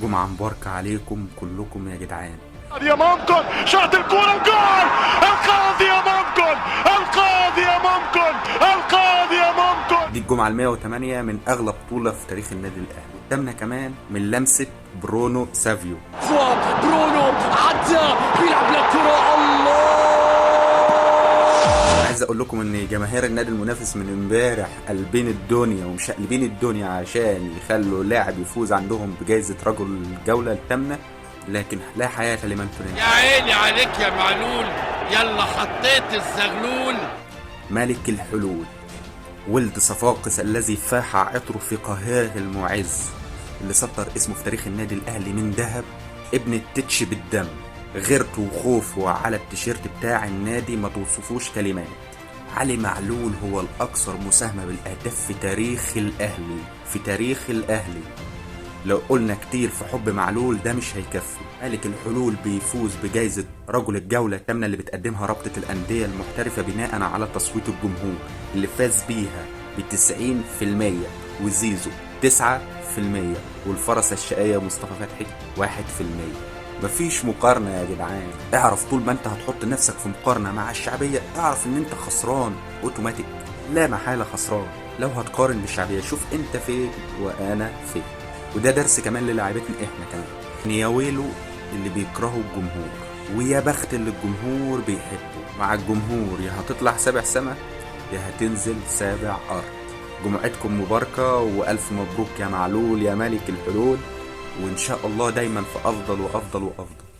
جمعة مباركة عليكم كلكم يا جدعان. يا ممكن شاط الكورة الجول، القاضي يا ممكن، القاضي يا ممكن، القاضي يا ممكن. دي الجمعة ال108 من أغلى بطولة في تاريخ النادي الأهلي. قدامنا كمان من لمسة برونو سافيو. برونو عدى بيلعب للكرة، الله. عايز اقول لكم ان جماهير النادي المنافس من امبارح قلبين الدنيا ومشقلبين الدنيا عشان يخلوا لاعب يفوز عندهم بجائزة رجل الجولة الثامنة، لكن لا حياة لمن تنادي. يا عيني عليك يا معلول، يلا حطيت الزغلول. ملك الحلول، ولد صفاقس الذي فاح عطره في قاهره المعز، اللي سطر اسمه في تاريخ النادي الاهلي من ذهب، ابن التتش بالدم، غيرته وخوفه على التيشيرت بتاع النادي ما توصفوش كلمات. علي معلول هو الاكثر مساهمة بالاهداف في تاريخ الاهلي، في تاريخ الاهلي. لو قلنا كتير في حب معلول ده مش هيكفي. ملك الحلول بيفوز بجائزة رجل الجولة الثامنة اللي بتقدمها رابطة الأندية المحترفة بناء على تصويت الجمهور، اللي فاز بيها ب90%، وزيزو 9%، والفرس الشقية مصطفى فتحي 1%. مفيش مقارنة يا جدعان. اعرف طول ما انت هتحط نفسك في مقارنة مع الشعبية اعرف ان انت خسران اوتوماتيك، لا محالة خسران. لو هتقارن بالشعبية شوف انت فين وانا فين. وده درس كمان للاعيبتنا احنا كمان، يا ويلو اللي بيكرهوا الجمهور ويا بخت اللي الجمهور بيحبه. مع الجمهور يا هتطلع سابع سما يا هتنزل سابع ارض. جمعتكم مباركة والف مبروك يا معلول يا ملك الحلول، وان شاء الله دايما في افضل وافضل وافضل.